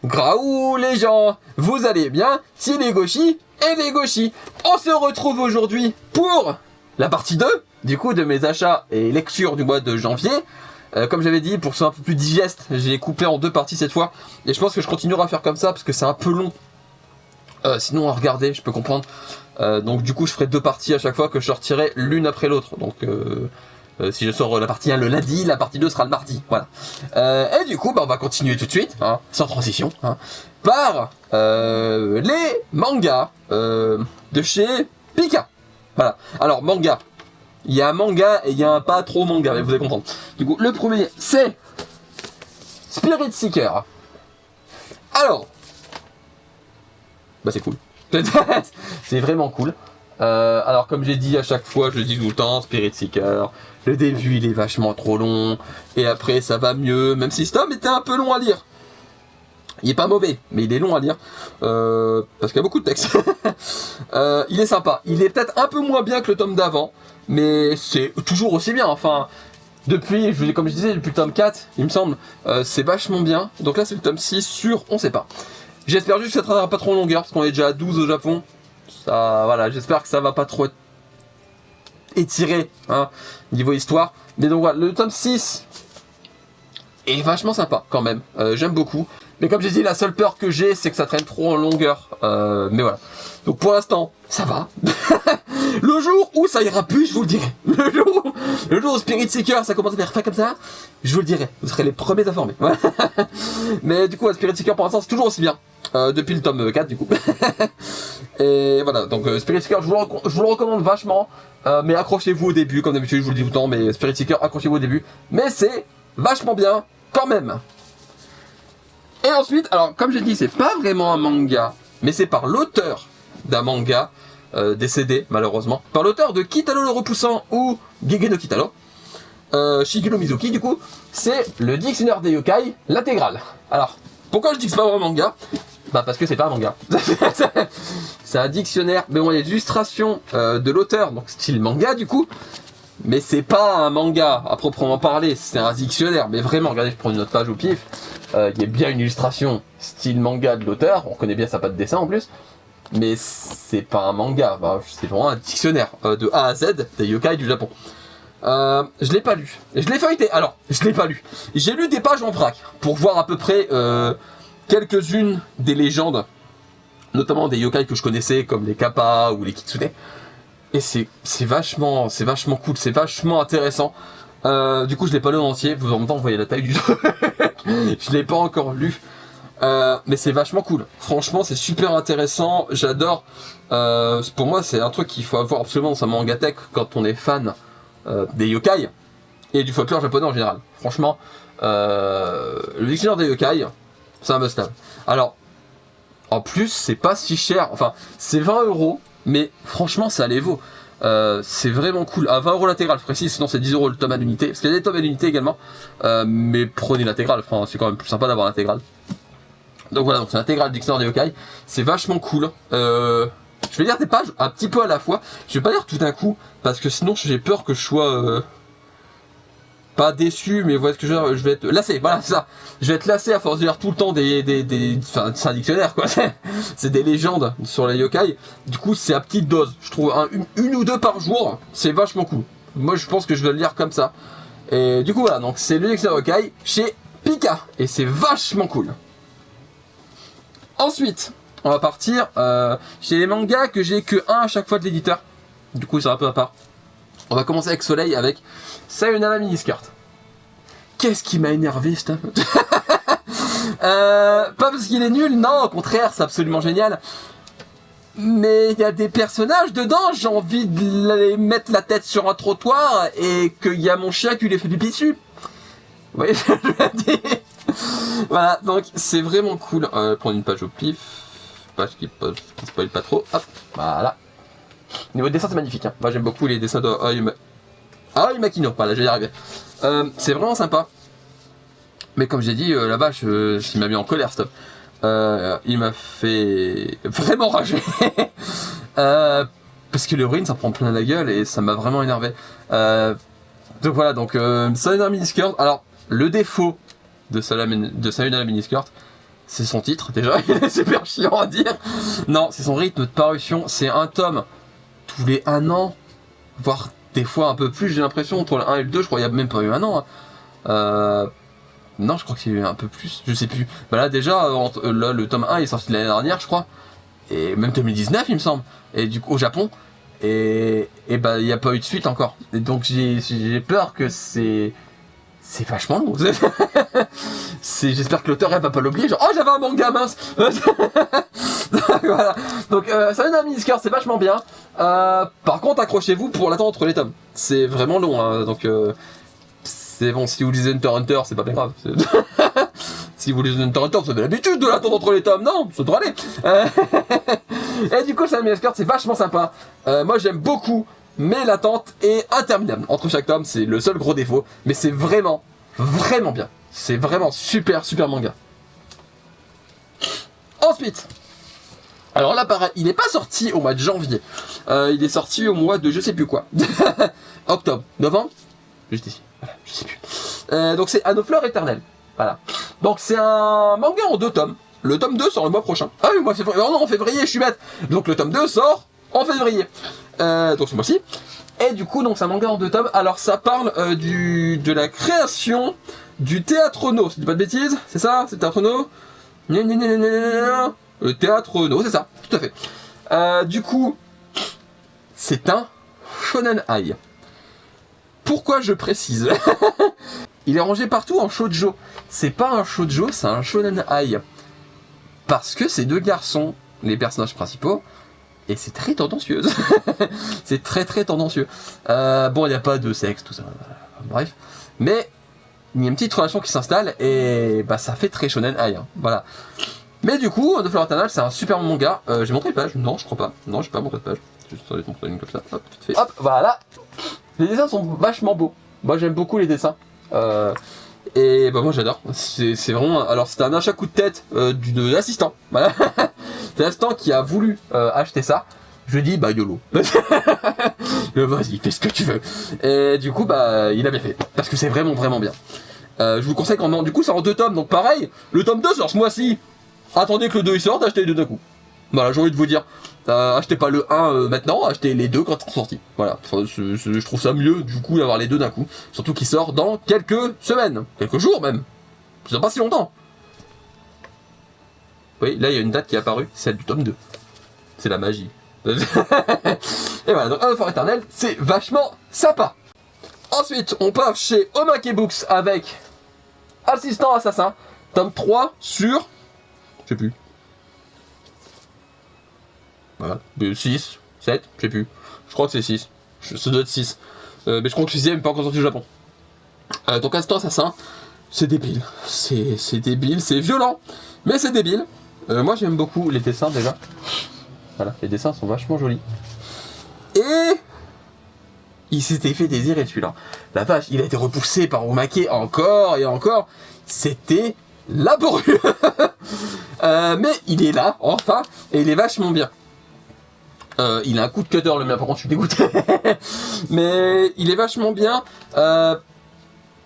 Graou les gens, vous allez bien? C'est les gauchis et les gauchis. On se retrouve aujourd'hui pour la partie 2, du coup, de mes achats et lectures du mois de janvier. Comme j'avais dit, pour que ce soit un peu plus digeste, j'ai coupé en 2 parties cette fois. Et je pense que je continuerai à faire comme ça, parce que c'est un peu long. Sinon, à regarder, je peux comprendre. Donc du coup, je ferai 2 parties à chaque fois que je sortirai l'une après l'autre. Donc si je sors la partie 1 le lundi, la partie 2 sera le mardi. Voilà. Et du coup, on va continuer tout de suite, hein, sans transition, hein, par les mangas de chez Pika. Voilà. Alors, manga. Il y a un manga et il y a un pas trop manga, mais vous allez comprendre. Du coup, le premier, c'est Spirit Seeker. Alors, c'est cool. C'est vraiment cool. Alors comme j'ai dit à chaque fois, je le dis tout le temps, Spirit Seeker, le début il est vachement trop long, et après ça va mieux, même si ce tome était un peu long à lire. Il est pas mauvais, mais il est long à lire, parce qu'il y a beaucoup de texte. Il est sympa, il est peut-être un peu moins bien que le tome d'avant, mais c'est toujours aussi bien, enfin... Depuis, comme je disais, depuis le tome 4, il me semble, c'est vachement bien. Donc là c'est le tome 6 sur, on sait pas. J'espère juste que ça traînera pas trop en longueur, parce qu'on est déjà à 12 au Japon. Ça, voilà, j'espère que ça va pas trop étirer, hein, niveau histoire. Mais donc voilà, le tome 6 est vachement sympa quand même. J'aime beaucoup. Mais comme j'ai dit, la seule peur que j'ai, c'est que ça traîne trop en longueur. Mais voilà. Donc pour l'instant, ça va. Le jour où ça ira plus, je vous le dirai. Le jour où Spirit Seeker, ça commence à faire comme ça, je vous le dirai. Vous serez les premiers informés. Mais du coup, Spirit Seeker pour l'instant, c'est toujours aussi bien. Depuis le tome 4 du coup. Et voilà, donc Spirit Seeker, je vous le recommande vachement. Mais accrochez-vous au début, comme d'habitude, je vous le dis tout le temps. Mais Spirit Seeker, accrochez-vous au début. Mais c'est vachement bien, quand même. Et ensuite, alors comme j'ai dit, c'est pas vraiment un manga, mais c'est par l'auteur d'un manga décédé malheureusement, par l'auteur de Kitalo le repoussant ou Gege no Kitalo, Shiguro Mizuki. Du coup, c'est le dictionnaire des yokai, l'intégrale. Alors, pourquoi je dis que c'est pas vraiment un manga? Parce que c'est pas un manga. C'est un dictionnaire, mais bon, il y a des illustrations de l'auteur, donc style manga du coup. Mais c'est pas un manga à proprement parler, c'est un dictionnaire. Mais vraiment, regardez, je prends une autre page au pif. Il y a bien une illustration style manga de l'auteur. On connaît bien sa patte de dessin en plus. Mais c'est pas un manga, c'est vraiment un dictionnaire de A à Z des yokai du Japon. Je l'ai pas lu. Je l'ai feuilleté. Alors, je l'ai pas lu. J'ai lu des pages en vrac pour voir à peu près quelques-unes des légendes, notamment des yokai que je connaissais comme les kappa ou les kitsune. Et c'est vachement cool, c'est vachement intéressant. Du coup, je l'ai pas lu en entier. En même temps, vous voyez la taille du truc. Je l'ai pas encore lu. Mais c'est vachement cool. Franchement, c'est super intéressant. J'adore. Pour moi, c'est un truc qu'il faut avoir absolument dans sa mangatech quand on est fan des yokai et du folklore japonais en général. Franchement, le dictionnaire des yokai, c'est un must-have. Alors, en plus, c'est pas si cher. Enfin, c'est 20€. Mais franchement, ça les vaut. C'est vraiment cool. À 20€ l'intégrale, je précise, sinon c'est 10€ le tome à l'unité. Parce qu'il y a des tomes à l'unité également. Mais prenez l'intégrale, enfin, c'est quand même plus sympa d'avoir l'intégrale. Donc voilà, donc c'est l'intégrale du dictionnaire des yokai. C'est vachement cool. Je vais lire des pages un petit peu à la fois. Je vais pas lire tout d'un coup, parce que sinon j'ai peur que je sois... pas déçu, mais vous voyez ce que je vais être lassé, voilà, c'est ça. Je vais être lassé à force de lire tout le temps enfin, c'est un dictionnaire, quoi. C'est des légendes sur les yokai. Du coup, c'est à petite dose. Je trouve une ou deux par jour, c'est vachement cool. Moi, je pense que je vais le lire comme ça. Et du coup, voilà, donc c'est le dictionnaire yokai chez Pika. Et c'est vachement cool. Ensuite, on va partir chez les mangas que j'ai que un à chaque fois de l'éditeur. Du coup, c'est un peu à part. On va commencer avec Soleil, avec Sayonara Miniskirt. Qu'est-ce qui m'a énervé, ce tome? Pas parce qu'il est nul, non, au contraire, c'est absolument génial. Mais il y a des personnages dedans, j'ai envie de les mettre la tête sur un trottoir et qu'il y a mon chien qui lui fait pipi dessus. Vous voyez ce que je veux dire? Voilà, donc c'est vraiment cool. Prendre une page au pif, page qui spoil pas trop. Hop, voilà. Niveau dessin, c'est magnifique. Hein. Moi, j'aime beaucoup les dessins de Aoi Makino. Voilà, je vais y arriver. C'est vraiment sympa. Mais comme j'ai dit, la vache, il m'a mis en colère, stop. Il m'a fait vraiment rager. Parce que l'héroïne, ça prend plein la gueule et ça m'a vraiment énervé. Donc voilà, Sayonara Miniskirt. Alors, le défaut de Sayonara Miniskirt, c'est son titre déjà, il est super chiant à dire. Non, c'est son rythme de parution, c'est un tome tous les 1 an, voire des fois un peu plus, j'ai l'impression, entre le 1 et le 2, je crois qu'il n'y a même pas eu 1 an. Hein. Non, je crois qu'il y a eu un peu plus, je sais plus. Bah là déjà, là, le tome 1 est sorti l'année dernière, je crois, et même 2019 il me semble, et du coup au Japon, et bah il n'y a pas eu de suite encore. Et donc j'ai peur que c'est vachement long. J'espère que l'auteur elle va pas l'oublier, genre oh j'avais un manga mince. Voilà. Donc ça donne un mini-skirt, c'est vachement bien. Par contre accrochez-vous pour l'attendre entre les tomes. C'est vraiment long, hein, donc c'est bon, si vous lisez Hunter x Hunter, c'est pas bien grave. Si vous lisez Hunter x Hunter, vous avez l'habitude de l'attendre entre les tomes, non, ça devrait aller. Et du coup, ça mini-skirt, c'est vachement sympa. Moi j'aime beaucoup, mais l'attente est interminable. Entre chaque tome, c'est le seul gros défaut, mais c'est vraiment, vraiment bien. C'est vraiment super, super manga. Ensuite, alors là, pareil, il n'est pas sorti au mois de janvier. Il est sorti au mois de je sais plus quoi. Octobre, novembre, juste ici. Voilà, je sais plus. Donc c'est À nos fleurs éternelles. Voilà. Donc c'est un manga en 2 tomes. Le tome 2 sort le mois prochain. Ah oui, moi février. Oh non, en février, je suis bête. Donc le tome 2 sort en février. Donc ce mois-ci. Et du coup, donc c'est un manga en 2 tomes. Alors ça parle de la création du Théâtre No. Si je dis pas de bêtises, c'est ça? C'est le Théâtre No? Le Théâtre No, c'est ça, tout à fait. Du coup, c'est un Shonen Ai. Pourquoi je précise? Il est rangé partout en shoujo. C'est pas un shoujo, c'est un Shonen Ai. Parce que c'est 2 garçons, les personnages principaux, et c'est très tendancieux. C'est très très tendancieux. Bon, il n'y a pas de sexe, tout ça. Bref. Mais il y a une petite relation qui s'installe, et bah ça fait très Shonen Ai. Hein. Voilà. Mais du coup, The Fleur Eternal, c'est un super manga. J'ai montré une page? Non, je crois pas. Non, j'ai pas montré de page. Juste sur les montrer une comme ça. Hop, vite fait. Hop, voilà. Les dessins sont vachement beaux. Moi, j'aime beaucoup les dessins. Et bah moi j'adore. C'est vraiment. Alors c'était un achat coup de tête de l'assistant. Voilà. C'est l'assistant qui a voulu acheter ça. Je lui dis bah YOLO. Vas-y, fais ce que tu veux. Et du coup bah il a bien fait. Parce que c'est vraiment vraiment bien. Je vous conseille du coup c'est en 2 tomes. Donc pareil, le tome 2 sort ce mois-ci. Attendez que le 2 il sorte, achetez les 2 d'un coup. Voilà, j'ai envie de vous dire. Achetez pas le 1 maintenant, achetez les 2 quand ils sont sortis. Voilà, je trouve ça mieux du coup d'avoir les 2 d'un coup. Surtout qu'il sort dans quelques semaines, quelques jours même. C'est pas si longtemps. Oui, là il y a une date qui est apparue, celle du tome 2. C'est la magie. Et voilà, donc Un Fort Éternel, c'est vachement sympa. Ensuite, on part chez Omake Books avec Assistant Assassin, tome 3 sur... Je sais plus. Voilà, 6, 7, je sais plus. Je crois que c'est 6. Ça doit être 6. Mais je crois que le 6ème n'est pas encore sorti au Japon. Donc Assistant Assassin, c'est débile. C'est débile, c'est violent, mais c'est débile. Moi j'aime beaucoup les dessins déjà. Voilà, les dessins sont vachement jolis. Et il s'était fait désirer celui-là. La vache, il a été repoussé par Omake encore et encore. C'était laborieux. Mais il est là, enfin, et il est vachement bien. Il a un coup de cutter le mien, par contre je suis dégoûté. Mais il est vachement bien.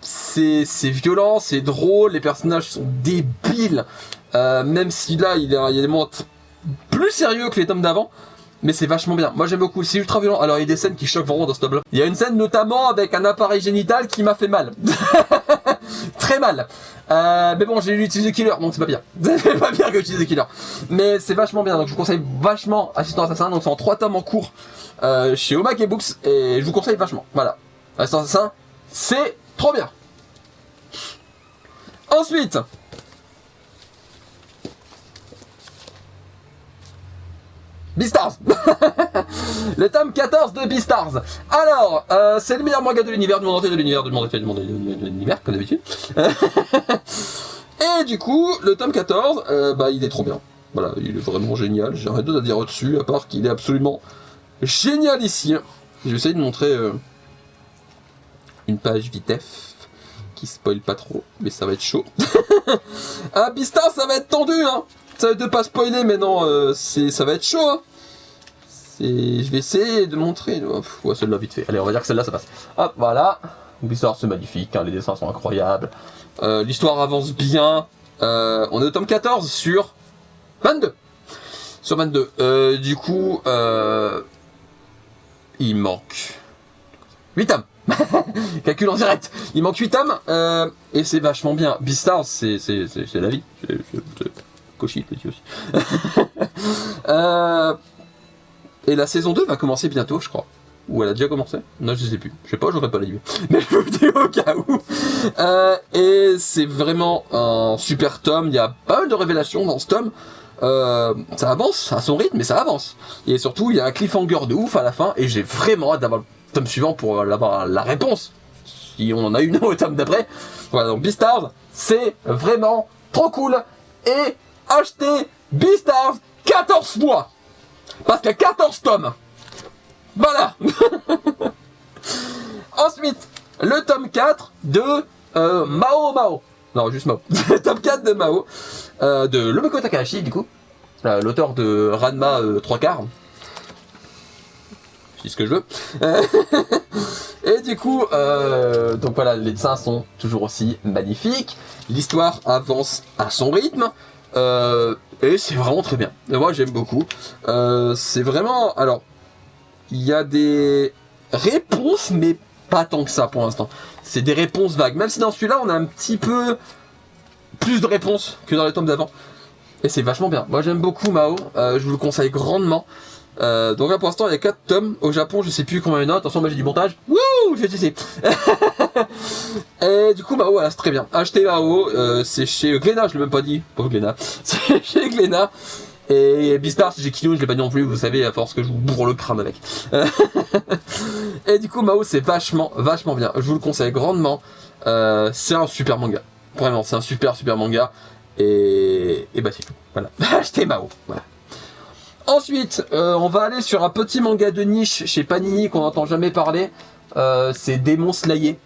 C'est violent, c'est drôle, les personnages sont débiles. Même si là il y a des moments plus sérieux que les tomes d'avant. Mais c'est vachement bien. Moi j'aime beaucoup. C'est ultra violent. Alors il y a des scènes qui choquent vraiment dans ce tome-là. Il y a une scène notamment avec un appareil génital qui m'a fait mal. Très mal. Mais bon, j'ai utilisé Killer, donc c'est pas bien. C'est pas bien que j'utilise Killer. Mais c'est vachement bien. Donc je vous conseille vachement Assistant Assassin. Donc c'est en 3 tomes en cours chez Omake Books. Et je vous conseille vachement. Voilà. Assistant Assassin, c'est trop bien. Ensuite. Beastars. Le tome 14 de Beastars. Alors, c'est le meilleur manga de l'univers, du monde entier, de l'univers, du monde entier, du monde entier, de l'univers, comme d'habitude. Et du coup, le tome 14, bah il est trop bien. Voilà, il est vraiment génial. J'ai rien d'autre à dire au-dessus, à part qu'il est absolument génial ici. Je vais essayer de montrer une page vitef qui spoil pas trop, mais ça va être chaud. Ah, Beastars, ça va être tendu, hein. Ça va être de pas spoiler, mais non, ça va être chaud, hein. Je vais essayer de montrer. Ouais, celle-là vite fait. Allez, on va dire que celle-là ça passe. Hop, voilà. L'histoire c'est magnifique, hein, les dessins sont incroyables. L'histoire avance bien. On est au tome 14 sur 22. Sur 22. Du coup, il manque 8 tomes. Calcul en direct. Il manque 8 tomes. Et c'est vachement bien. Beastars, c'est la vie. Cauchy, le petit aussi. Et la saison 2 va commencer bientôt, je crois. Ou elle a déjà commencé? Non, je sais plus. Je sais pas, j'aurais pas la nuit. Mais je vous dis au cas où. Et c'est vraiment un super tome. Il y a pas mal de révélations dans ce tome. Ça avance à son rythme, mais ça avance. Et surtout, il y a un cliffhanger de ouf à la fin. Et j'ai vraiment hâte d'avoir le tome suivant pour avoir la réponse. Si on en a une au tome d'après. Voilà, donc Beastars, c'est vraiment trop cool. Et achetez Beastars 14 mois. Parce qu'il y a 14 tomes. Voilà. Ensuite, le tome 4 de Mao Mao. Non, juste Mao. Le tome 4 de Mao. De Lomiko Takahashi, du coup. L'auteur de Ranma 3/4. C'est ce que je veux. Et du coup, donc voilà, les dessins sont toujours aussi magnifiques. L'histoire avance à son rythme. Et c'est vraiment très bien. Et moi, j'aime beaucoup. C'est vraiment... Alors, il y a des réponses, mais pas tant que ça pour l'instant. C'est des réponses vagues. Même si dans celui-là, on a un petit peu plus de réponses que dans les tomes d'avant. Et c'est vachement bien. Moi, j'aime beaucoup Mao. Je vous le conseille grandement. Donc là, pour l'instant, il y a 4 tomes. Au Japon, je sais plus combien il y en a. Attention, moi, j'ai du montage. Wouh, je sais. Et du coup, Mao, voilà, c'est très bien. Achetez Mao. C'est chez Glénat, je l'ai même pas dit. Pas Glénat. C'est chez Glénat. Et Beastars, j'ai Kino, je l'ai pas dit non plus, vous savez, à force que je vous bourre le crâne avec. Et du coup, Mao, c'est vachement bien. Je vous le conseille grandement. C'est un super manga. Vraiment, c'est un super manga. Et bah, c'est tout. Voilà. Achetez Mao. Voilà. Ensuite, on va aller sur un petit manga de niche chez Panini qu'on n'entend jamais parler. C'est Demon Slayer.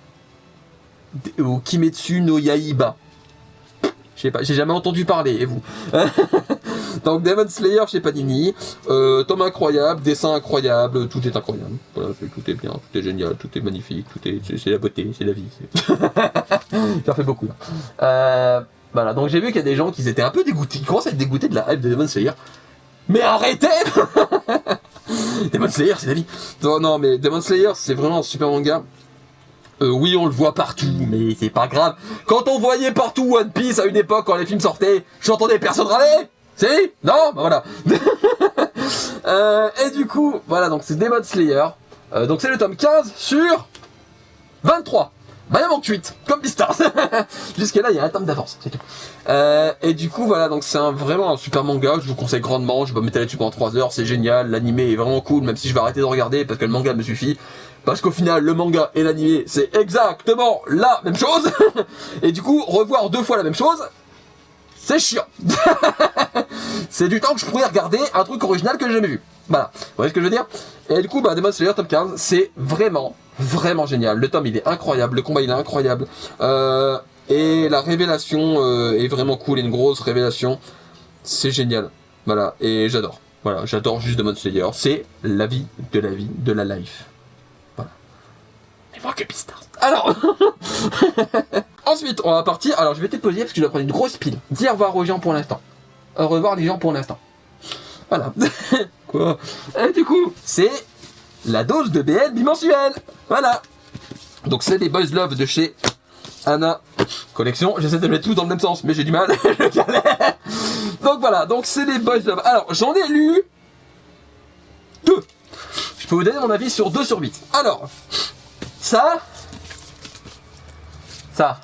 Ou Kimetsu no Yaiba. Je sais pas, j'ai jamais entendu parler, et vous? Donc Demon Slayer chez Panini, tome incroyable, dessin incroyable, tout est incroyable. Voilà, tout est bien, tout est génial, tout est magnifique, c'est la beauté, c'est la vie. Ça fait beaucoup. Voilà, donc j'ai vu qu'il y a des gens qui étaient un peu dégoûtés, qui commencent à être dégoûtés de la hype de Demon Slayer. Mais arrêtez. Demon Slayer, c'est la vie. Non, mais Demon Slayer, c'est vraiment un super manga. Oui, on le voit partout, mais c'est pas grave. Quand on voyait partout One Piece à une époque, quand les films sortaient, j'entendais personne râler. Si? Non? Bah voilà. Et du coup, voilà, donc c'est Demon Slayer. Donc c'est le tome 15 sur 23. Bah il y en manque 8, comme Beastars. Jusqu'à là, il y a un tome d'avance, c'est tout. Et du coup, voilà, donc c'est vraiment un super manga, je vous conseille grandement, je vais m'étaler dessus pendant 3 heures, c'est génial, l'animé est vraiment cool, même si je vais arrêter de regarder parce que le manga me suffit. Parce qu'au final, le manga et l'animé, c'est exactement la même chose. Et du coup, revoir 2 fois la même chose, c'est chiant. C'est du temps que je pourrais regarder un truc original que j'ai jamais vu. Voilà, vous voyez ce que je veux dire? Et du coup, bah, Demon Slayer tome 15, c'est vraiment génial. Le tome, il est incroyable, le combat, il est incroyable. Et la révélation est vraiment cool, une grosse révélation. C'est génial. Voilà, et j'adore. Voilà, j'adore juste Demon Slayer. C'est la vie, de la life. Mais moi que Beastars. Alors, ensuite, on va partir. Alors, je vais te poser parce que je dois prendre une grosse pile. Dis au revoir aux gens pour l'instant. Au revoir les gens pour l'instant. Voilà. Quoi? Et du coup, c'est la dose de BL bimensuelle. Voilà. Donc, c'est les Boys Love de chez Anna Collection. J'essaie de mettre tout dans le même sens, mais j'ai du mal. Je galère. Donc, voilà. Donc, c'est les Boys Love. Alors, j'en ai lu 2. Je peux vous donner mon avis sur 2 sur 8. Alors, ça,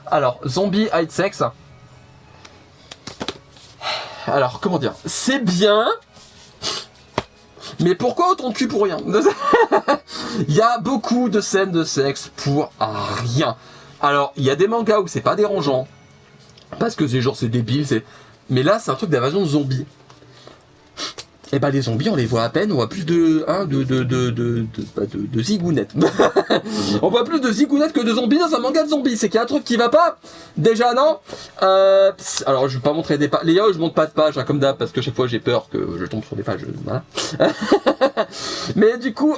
alors, Zombie Hide Sex. Alors, comment dire? C'est bien, mais pourquoi autant de cul pour rien? Il y a beaucoup de scènes de sexe pour rien. Alors, il y a des mangas où c'est pas dérangeant, parce que c'est débile, mais là, c'est un truc d'invasion de zombies. Et bah les zombies, on les voit à peine, on voit plus de zigounettes. On voit plus de zigounettes que de zombies dans un manga de zombies. C'est qu'il y a un truc qui va pas. Déjà non. Alors je vais pas montrer des pages. Les gars, je montre pas de pages, hein, comme d'hab, parce que chaque fois j'ai peur que je tombe sur des pages. Voilà. Mais du coup,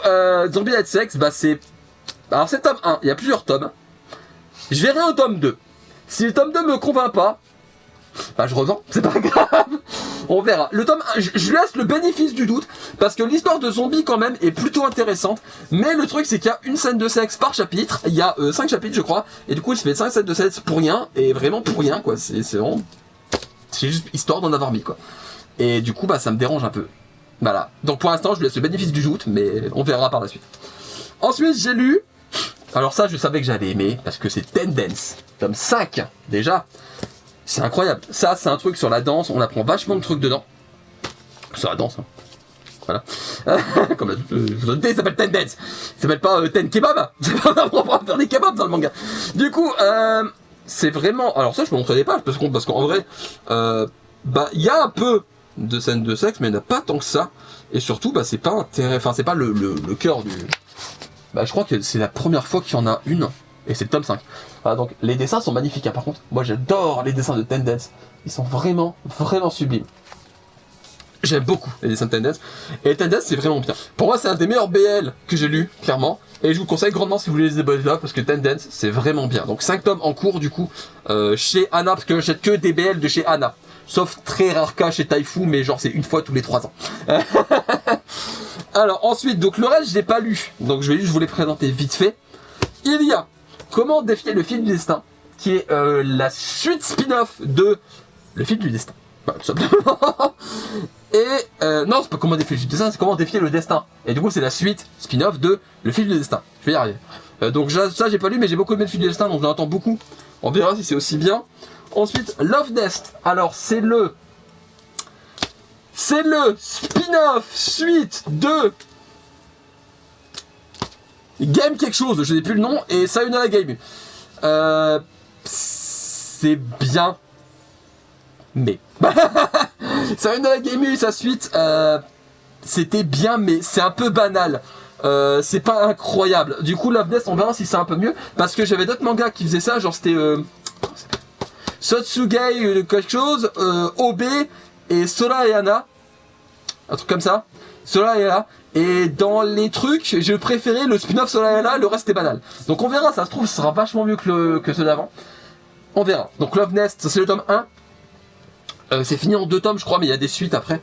Zombie Hide Sex, bah c'est. Alors c'est tome 1, il y a plusieurs tomes. Je verrai un tome 2. Si le tome 2 me convainc pas, bah je revends, c'est pas grave. On verra. Le tome 1, je laisse le bénéfice du doute, parce que l'histoire de zombies quand même est plutôt intéressante, mais le truc c'est qu'il y a une scène de sexe par chapitre, il y a 5 chapitres je crois, et du coup il se fait 5 scènes de sexe pour rien, et vraiment pour rien quoi, c'est vraiment... C'est juste histoire d'en avoir mis quoi. Et du coup bah ça me dérange un peu. Voilà. Donc pour l'instant je laisse le bénéfice du doute, mais on verra par la suite. Ensuite j'ai lu... Alors ça je savais que j'avais aimé, parce que c'est Tendance, tome 5 déjà. C'est incroyable. Ça c'est un truc sur la danse, on apprend vachement de trucs dedans. Sur la danse, hein. Voilà. Comme je vous ai dit, ça s'appelle Tendance. Ça s'appelle pas Ten Kebab. C'est pas on va faire des kebabs dans le manga. Du coup, c'est vraiment... Alors ça je peux montrer des pages, parce qu'en vrai, bah il y a un peu de scènes de sexe, mais il n'y en a pas tant que ça. Et surtout, bah c'est pas intéressant, enfin c'est pas le cœur du... Bah je crois que c'est la première fois qu'il y en a une, et c'est le tome 5. Voilà, donc les dessins sont magnifiques, hein. Par contre, moi j'adore les dessins de Tendance. Ils sont vraiment, vraiment sublimes. J'aime beaucoup les dessins de Tendance, et Tendance c'est vraiment bien. Pour moi c'est un des meilleurs BL que j'ai lu, clairement, et je vous conseille grandement si vous voulez les BL là, parce que Tendance c'est vraiment bien. Donc 5 tomes en cours du coup, chez Anna, parce que j'achète que des BL de chez Anna. Sauf très rare cas chez Taifu, mais genre c'est une fois tous les 3 ans. Alors ensuite, donc le reste je l'ai pas lu, donc je vais juste vous les présenter vite fait. Il y a Comment défier le fil du destin, qui est la suite spin-off de Le fil du destin. Tout simplement. Et non, c'est pas comment défier le destin, c'est comment défier le destin. Et du coup, c'est la suite spin-off de Le fil du destin. Je vais y arriver. Donc ça, j'ai pas lu, mais j'ai beaucoup aimé Le fil du destin, donc je l'attends beaucoup. On verra si c'est aussi bien. Ensuite, Love Nest. Alors, c'est le spin-off suite de Game quelque chose, je n'ai plus le nom, et Sayonara Game. C'est bien, mais Sayonara Game, sa suite, c'était bien, mais c'est un peu banal. C'est pas incroyable. Du coup, Love Nest, on verra si c'est un peu mieux, parce que j'avais d'autres mangas qui faisaient ça, genre c'était Sotsugei quelque chose, OB et Sora et Anna, un truc comme ça. Sora et Anna. Et dans les trucs, j'ai préféré le spin-off Sora et Anna, le reste est banal. Donc on verra, ça se trouve, ce sera vachement mieux que ceux d'avant. On verra. Donc Love Nest, c'est le tome 1. C'est fini en 2 tomes, je crois, mais il y a des suites après.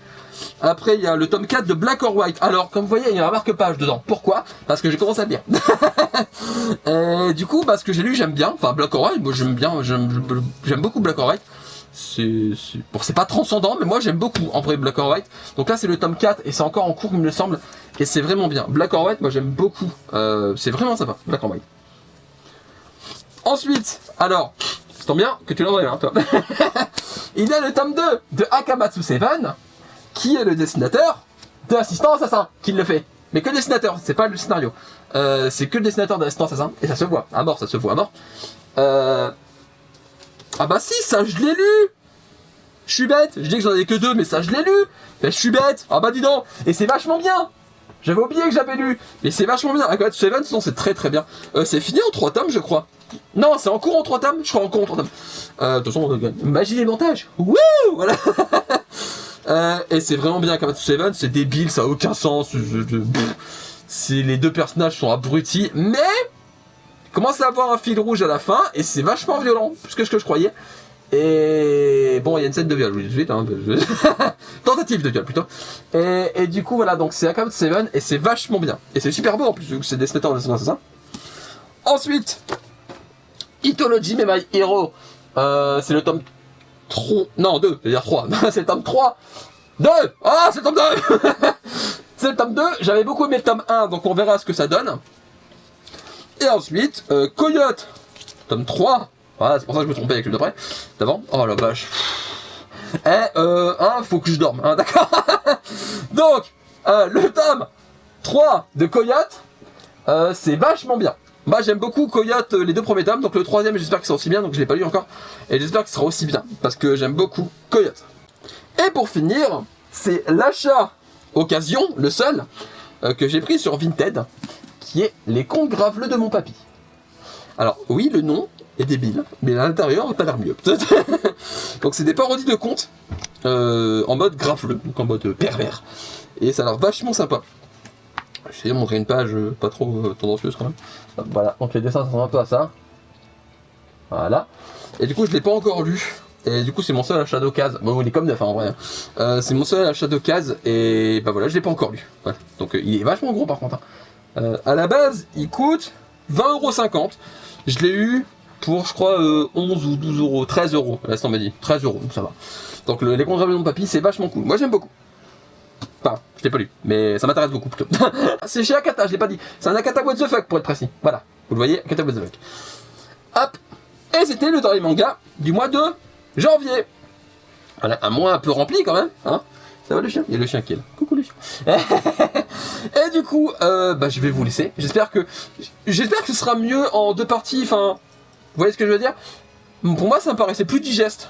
Après, il y a le tome 4 de Black or White. Alors, comme vous voyez, il y a un marque-page dedans. Pourquoi ? Parce que j'ai commencé à le lire. Et du coup, ce que j'ai lu, j'aime bien. Enfin, Black or White, moi j'aime bien. J'aime beaucoup Black or White. C'est pas transcendant, mais moi j'aime beaucoup en vrai Black or White. Donc là, c'est le tome 4 et c'est encore en cours, il me semble. Et c'est vraiment bien. Black or White, moi j'aime beaucoup. C'est vraiment sympa, Black or White. Ensuite, alors, c'est tant bien que tu l'envoies, hein, toi. Il y a le tome 2 de Akamatsu Seven, qui est le dessinateur de Assistant Assassin, qui le fait. Mais que le dessinateur, c'est pas le scénario. C'est que le dessinateur d'Assistant Assassin, et ça se voit à mort, ça se voit à mort. Ah bah si, ça je l'ai lu. Je suis bête, je dis que j'en avais que 2, mais ça je l'ai lu. Mais je suis bête, ah bah dis donc. Et c'est vachement bien. J'avais oublié que j'avais lu, mais c'est vachement bien. Akamatsu Seven, sinon c'est très très bien. C'est fini en 3 tomes, je crois. Non, c'est en cours en 3 tomes, je crois en cours en 3 tomes. De toute façon, magie des montages. Wouh, voilà. Et c'est vraiment bien Akamatsu Seven, c'est débile, ça a aucun sens. Les 2 personnages sont abrutis, mais commence à avoir un fil rouge à la fin, et c'est vachement violent, plus que ce que je croyais. Et bon, il y a une scène de viol, je vous dis tout de suite, hein, tentative de viol plutôt. Et du coup, voilà, donc c'est Akamatsu Seven, et c'est vachement bien. Et c'est super beau en plus, vu que c'est dessinateur de ça. Ensuite, Ithology My Hero, c'est le tome 3, non 2, c'est-à-dire 3, c'est le tome 3, 2, ah c'est le tome 2. C'est le tome 2, j'avais beaucoup aimé le tome 1, donc on verra ce que ça donne. Et ensuite, Coyote, tome 3, voilà, c'est pour ça que je me trompais avec le d'après, d'avant, oh la vache. Faut que je dorme, hein, d'accord. Donc, le tome 3 de Coyote, c'est vachement bien. Moi j'aime beaucoup Coyote, les 2 premiers tomes, donc le 3ème j'espère que c'est aussi bien, donc je l'ai pas lu encore, et j'espère que ce sera aussi bien, parce que j'aime beaucoup Coyote. Et pour finir, c'est l'achat occasion, le seul, que j'ai pris sur Vinted, qui est Les Contes Graveleux de mon papy. Alors oui, le nom est débile, mais à l'intérieur, ça a l'air mieux. Donc c'est des parodies de contes, en mode graveleux, donc en mode pervers, et ça a l'air vachement sympa. Je vais montrer une page pas trop tendancieuse quand même. Voilà, donc les dessins sont un peu à ça. Voilà. Et du coup, je l'ai pas encore lu. Et du coup, c'est mon seul achat d'occasion. Bon, il est comme neuf, hein, en vrai. C'est mon seul achat d'occasion. Et bah voilà, je l'ai pas encore lu. Voilà. Donc, il est vachement gros par contre. Hein. À la base, il coûte 20,50€. Je l'ai eu pour, je crois, 11 ou 12€. 13€. Là, ça m'a dit. 13€, donc ça va. Donc, les contraventions de papy, c'est vachement cool. Moi, j'aime beaucoup. Enfin, je l'ai pas lu, mais ça m'intéresse beaucoup plutôt. C'est chez Akata, je l'ai pas dit. C'est un Akata What the fuck pour être précis. Voilà. Vous le voyez, Akata What the fuck. Hop. Et c'était le dernier manga du mois de janvier. Voilà, un mois un peu rempli quand même, hein. Ça va le chien? Il y a le chien qui est là. Coucou le chien. Et du coup, bah, je vais vous laisser. J'espère que ce sera mieux en 2 parties. Enfin, vous voyez ce que je veux dire? Pour moi, ça me paraissait plus digeste.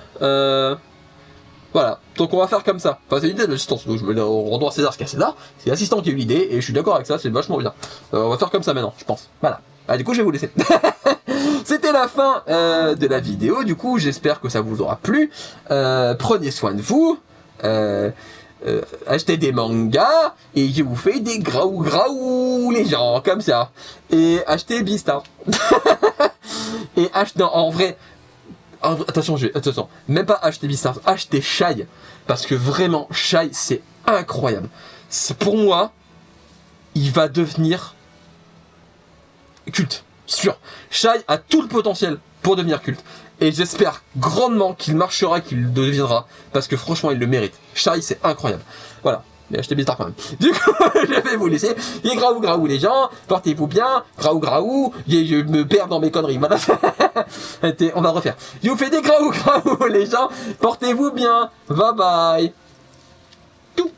Voilà, donc on va faire comme ça. Enfin, c'est l'idée de l'assistance. Donc je me rends à César ce qu'il y a César. C'est l'assistant qui a eu l'idée et je suis d'accord avec ça. C'est vachement bien. On va faire comme ça maintenant, je pense. Voilà. Ah, du coup, je vais vous laisser. C'était la fin de la vidéo. Du coup, j'espère que ça vous aura plu. Prenez soin de vous. Achetez des mangas et je vous fais des graou les gens comme ça. Et achetez Beastar. Et achetez en vrai. Attention, même pas acheter Beastars, acheter Shai, parce que vraiment, Shai, c'est incroyable. Pour moi, il va devenir culte, sûr. Shai a tout le potentiel pour devenir culte, et j'espère grandement qu'il marchera, qu'il le deviendra, parce que franchement, il le mérite. Shai, c'est incroyable. Voilà. Mais achetez Beastars quand même. Du coup, je vais vous laisser. Et graou les gens, portez-vous bien. Graou, je me perds dans mes conneries. Voilà. On va refaire. Je vous fais des graou les gens, portez-vous bien. Bye bye. Tout.